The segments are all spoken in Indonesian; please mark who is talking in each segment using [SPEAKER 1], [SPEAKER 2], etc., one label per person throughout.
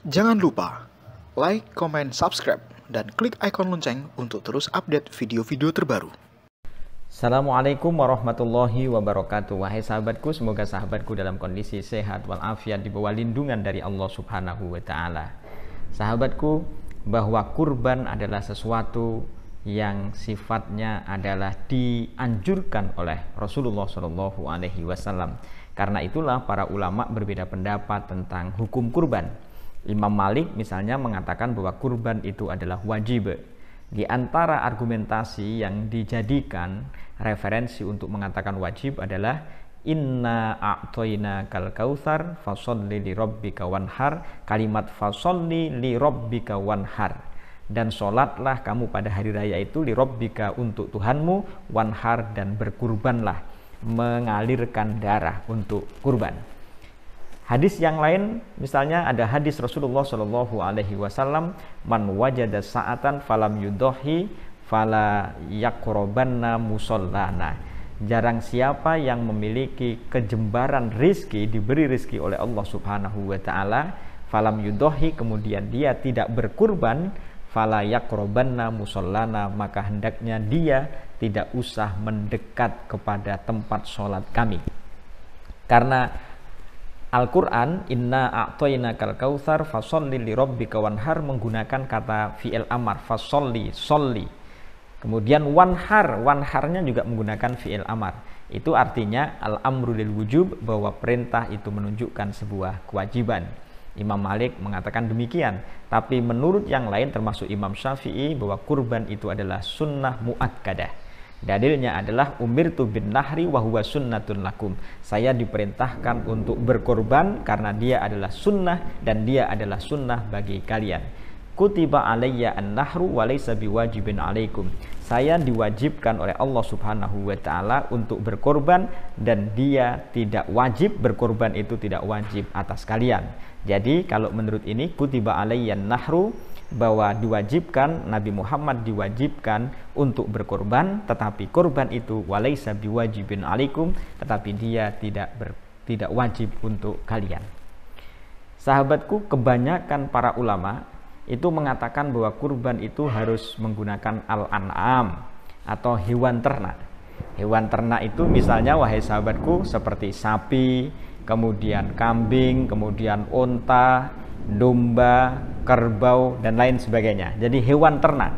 [SPEAKER 1] Jangan lupa like, comment, subscribe, dan klik icon lonceng untuk terus update video-video terbaru.
[SPEAKER 2] Assalamualaikum warahmatullahi wabarakatuh. Wahai sahabatku, semoga sahabatku dalam kondisi sehat walafiat, di bawah lindungan dari Allah Subhanahu wa Ta'ala. Sahabatku, bahwa kurban adalah sesuatu yang sifatnya adalah dianjurkan oleh Rasulullah Shallallahu Alaihi Wasallam. Karena itulah para ulama berbeda pendapat tentang hukum kurban. Imam Malik misalnya mengatakan bahwa kurban itu adalah wajib. Di antara argumentasi yang dijadikan referensi untuk mengatakan wajib adalah inna a'toina kal kautsar fasholli li rabbika wanhar. Kalimat fasholli li rabbika wanhar, dan sholatlah kamu pada hari raya itu li rabbika untuk Tuhanmu, wanhar, dan berkurbanlah, mengalirkan darah untuk kurban. Hadis yang lain misalnya ada hadis Rasulullah Shallallahu Alaihi Wasallam, man wajada sa'atan falam yudohi fala yakrobanna musallana. Jarang siapa yang memiliki kejembaran rizki, diberi rizki oleh Allah Subhanahu wa Ta'ala, falam yudohi, kemudian dia tidak berkurban, fala yakrobanna musallana, maka hendaknya dia tidak usah mendekat kepada tempat sholat kami. Karena Al-Quran, inna a'toina kal kautsar fasholli li rabbika wanhar, menggunakan kata fi'il amar, fasholli, sholli. Kemudian wanhar, wanharnya juga menggunakan fi'il amar. Itu artinya al-amru lil wujub, bahwa perintah itu menunjukkan sebuah kewajiban. Imam Malik mengatakan demikian. Tapi menurut yang lain termasuk Imam Syafi'i, bahwa kurban itu adalah sunnah mu'akkadah. Dalilnya adalah umirtu bin nahri wa huwa sunnatun lakum. Saya diperintahkan untuk berkorban karena dia adalah sunnah dan dia adalah sunnah bagi kalian. Kutiba alayya an-nahru wa laysa biwajibin alaikum. Saya diwajibkan oleh Allah Subhanahu wa Ta'ala untuk berkorban, dan dia tidak wajib, berkorban itu tidak wajib atas kalian. Jadi kalau menurut ini kutiba alayya an-nahru, bahwa diwajibkan, Nabi Muhammad diwajibkan untuk berkorban, tetapi korban itu walaysa biwajibin alaikum, tetapi dia tidak wajib untuk kalian. Sahabatku, kebanyakan para ulama itu mengatakan bahwa kurban itu harus menggunakan al-an'am atau hewan ternak. Hewan ternak itu misalnya, wahai sahabatku, seperti sapi, kemudian kambing, kemudian unta, domba, kerbau, dan lain sebagainya. Jadi hewan ternak.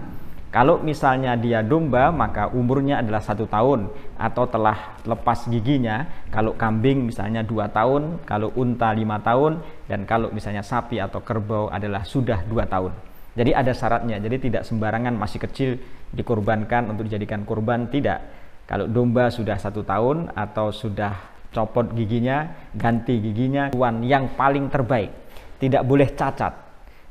[SPEAKER 2] Kalau misalnya dia domba, maka umurnya adalah 1 tahun atau telah lepas giginya. Kalau kambing misalnya 2 tahun, kalau unta 5 tahun, dan kalau misalnya sapi atau kerbau adalah sudah 2 tahun. Jadi ada syaratnya. Jadi tidak sembarangan masih kecil dikorbankan untuk dijadikan kurban, tidak. Kalau domba sudah 1 tahun atau sudah copot giginya, ganti giginya, hewan yang paling terbaik. Tidak boleh cacat,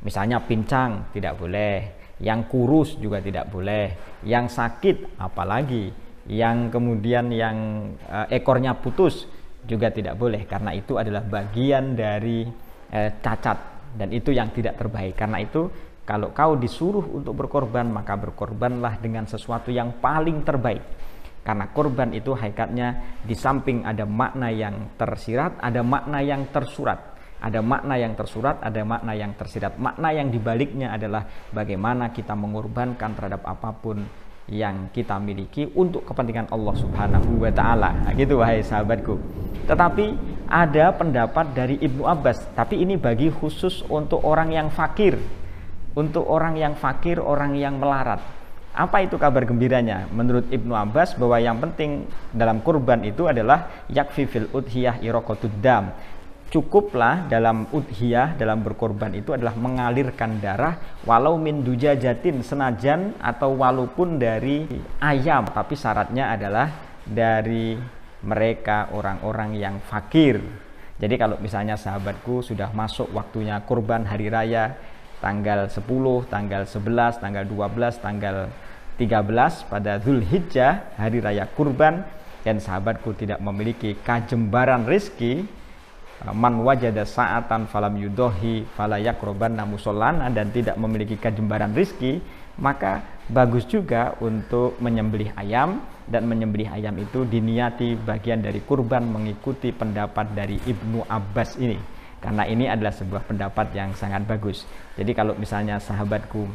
[SPEAKER 2] misalnya pincang tidak boleh, yang kurus juga tidak boleh, yang sakit apalagi, yang kemudian yang ekornya putus juga tidak boleh, karena itu adalah bagian dari cacat, dan itu yang tidak terbaik. Karena itu kalau kau disuruh untuk berkorban, maka berkorbanlah dengan sesuatu yang paling terbaik. Karena korban itu hakikatnya di samping ada makna yang tersirat, ada makna yang tersurat. Ada makna yang tersurat, ada makna yang tersirat. Makna yang dibaliknya adalah bagaimana kita mengorbankan terhadap apapun yang kita miliki untuk kepentingan Allah Subhanahu wa Ta'ala. Nah, gitu wahai sahabatku. Tetapi ada pendapat dari Ibnu Abbas, tapi ini bagi khusus untuk orang yang fakir. Untuk orang yang fakir, orang yang melarat. Apa itu kabar gembiranya? Menurut Ibnu Abbas, bahwa yang penting dalam kurban itu adalah yakfi fil udhiyah iraqatud dam. Cukuplah dalam udhiyah, dalam berkorban itu adalah mengalirkan darah, walau min dujajatin, senajan atau walaupun dari ayam, tapi syaratnya adalah dari mereka orang-orang yang fakir. Jadi kalau misalnya sahabatku sudah masuk waktunya kurban hari raya, tanggal 10, tanggal 11, tanggal 12, tanggal 13 pada Dzulhijjah, hari raya kurban, dan sahabatku tidak memiliki kajembaran rezeki, man wajada sa'atan falam yudohi fala yakrobanna musallana, dan tidak memiliki kajembaran rizki, maka bagus juga untuk menyembelih ayam, dan menyembelih ayam itu diniati bagian dari kurban mengikuti pendapat dari Ibnu Abbas ini. Karena ini adalah sebuah pendapat yang sangat bagus. Jadi kalau misalnya sahabatku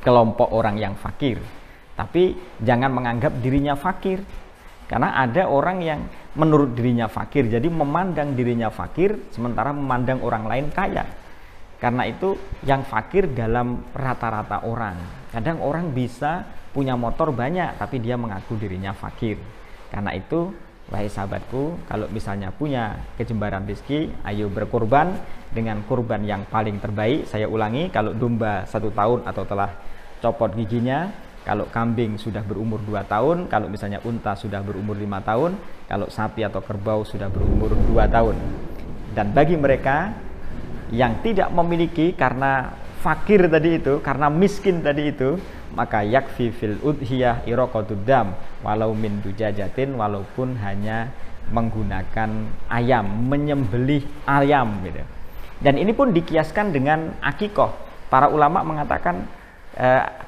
[SPEAKER 2] kelompok orang yang fakir, tapi jangan menganggap dirinya fakir. Karena ada orang yang menurut dirinya fakir, jadi memandang dirinya fakir sementara memandang orang lain kaya. Karena itu yang fakir dalam rata-rata orang. Kadang orang bisa punya motor banyak tapi dia mengaku dirinya fakir. Karena itu wahai sahabatku, kalau misalnya punya kejembaran rezeki, ayo berkorban dengan kurban yang paling terbaik. Saya ulangi, kalau domba 1 tahun atau telah copot giginya, kalau kambing sudah berumur 2 tahun, kalau misalnya unta sudah berumur 5 tahun, kalau sapi atau kerbau sudah berumur 2 tahun. Dan bagi mereka yang tidak memiliki karena fakir tadi itu, karena miskin tadi itu, maka yakfi fil udhiyah iraqatud dam walau min dujajatin, walaupun hanya menggunakan ayam, menyembelih ayam gitu. Dan ini pun dikiaskan dengan akikoh. Para ulama mengatakan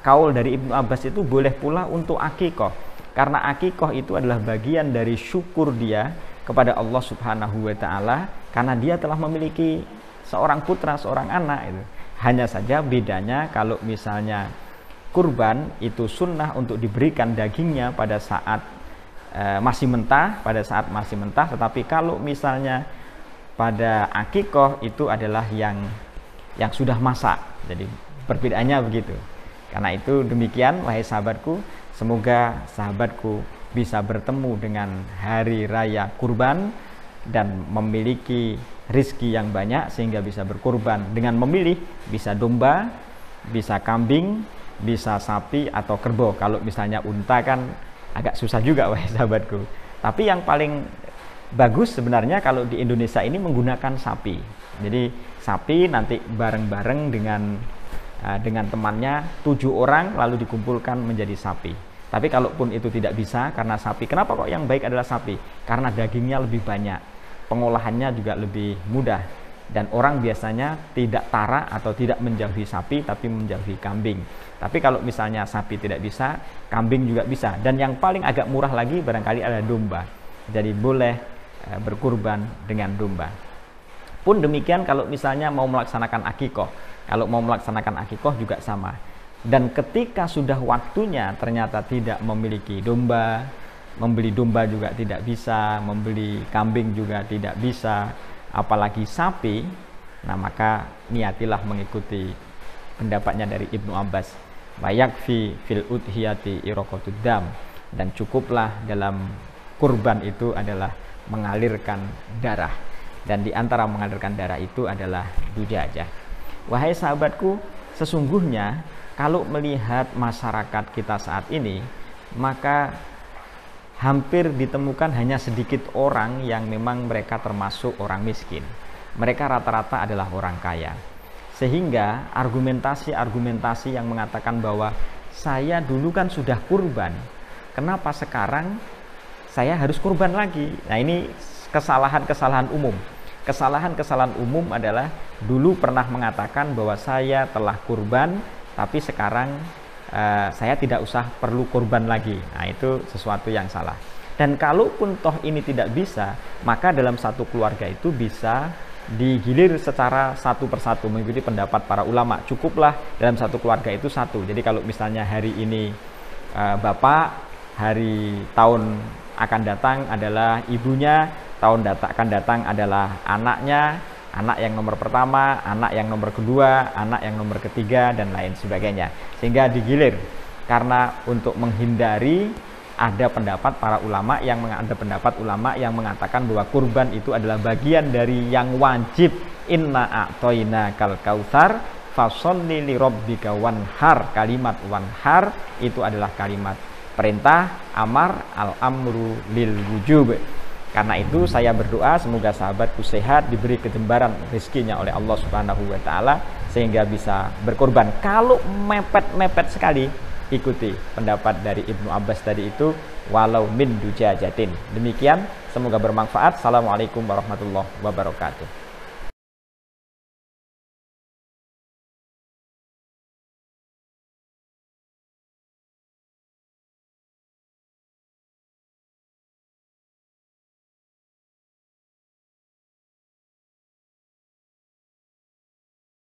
[SPEAKER 2] kaul dari Ibnu Abbas itu boleh pula untuk akikoh, karena akikoh itu adalah bagian dari syukur dia kepada Allah Subhanahu wa Ta'ala, karena dia telah memiliki seorang putra, seorang anak itu. Hanya saja bedanya kalau misalnya kurban itu sunnah untuk diberikan dagingnya pada saat masih mentah, tetapi kalau misalnya pada akikoh itu adalah yang sudah masak. Jadi perbedaannya begitu. Karena itu demikian wahai sahabatku, semoga sahabatku bisa bertemu dengan hari raya kurban dan memiliki rizki yang banyak sehingga bisa berkurban dengan memilih, bisa domba, bisa kambing, bisa sapi atau kerbau. Kalau misalnya unta kan agak susah juga wahai sahabatku. Tapi yang paling bagus sebenarnya kalau di Indonesia ini menggunakan sapi. Jadi sapi nanti bareng-bareng dengan temannya 7 orang lalu dikumpulkan menjadi sapi. Tapi kalaupun itu tidak bisa karena sapi, kenapa kok yang baik adalah sapi? Karena dagingnya lebih banyak, pengolahannya juga lebih mudah, dan orang biasanya tidak tara atau tidak menjauhi sapi tapi menjauhi kambing. Tapi kalau misalnya sapi tidak bisa, kambing juga bisa, dan yang paling agak murah lagi barangkali adalah domba. Jadi boleh berkurban dengan domba. Pun demikian kalau misalnya mau melaksanakan akikoh. Kalau mau melaksanakan akikoh juga sama. Dan ketika sudah waktunya ternyata tidak memiliki domba, membeli domba juga tidak bisa, membeli kambing juga tidak bisa, apalagi sapi, nah maka niatilah mengikuti pendapatnya dari Ibnu Abbas. Wa yakfi fil udhiyati iraqatud dam, dan cukuplah dalam kurban itu adalah mengalirkan darah. Dan di antara mengalirkan darah itu adalah dujajah. Wahai sahabatku, sesungguhnya kalau melihat masyarakat kita saat ini, maka hampir ditemukan hanya sedikit orang yang memang mereka termasuk orang miskin. Mereka rata-rata adalah orang kaya. Sehingga argumentasi yang mengatakan bahwa saya dulu kan sudah kurban, kenapa sekarang saya harus kurban lagi? Nah, ini kesalahan umum. Kesalahan umum adalah dulu pernah mengatakan bahwa saya telah kurban, tapi sekarang saya tidak usah perlu kurban lagi. Nah, itu sesuatu yang salah. Dan kalaupun toh ini tidak bisa, maka dalam satu keluarga itu bisa digilir secara satu persatu mengikuti pendapat para ulama. Cukuplah dalam satu keluarga itu satu. Jadi kalau misalnya hari ini bapak, hari tahun akan datang adalah ibunya, tahun akan datang adalah anaknya, anak yang nomor pertama, anak yang nomor kedua, anak yang nomor ketiga, dan lain sebagainya. Sehingga digilir. Karena untuk menghindari ada pendapat ulama yang mengatakan bahwa kurban itu adalah bagian dari yang wajib. Inna a'toina kal kautsar fasholli li rabbika wanhar. Kalimat wanhar itu adalah kalimat perintah, amar, al-amru lil wujub. Karena itu saya berdoa semoga sahabatku sehat, diberi kejemparan rezekinya oleh Allah Subhanahu wa Ta'ala sehingga bisa berkorban. Kalau mepet-mepet sekali, ikuti pendapat dari Ibnu Abbas tadi itu, walau min dujajatin. Demikian, semoga bermanfaat. Assalamualaikum warahmatullahi wabarakatuh.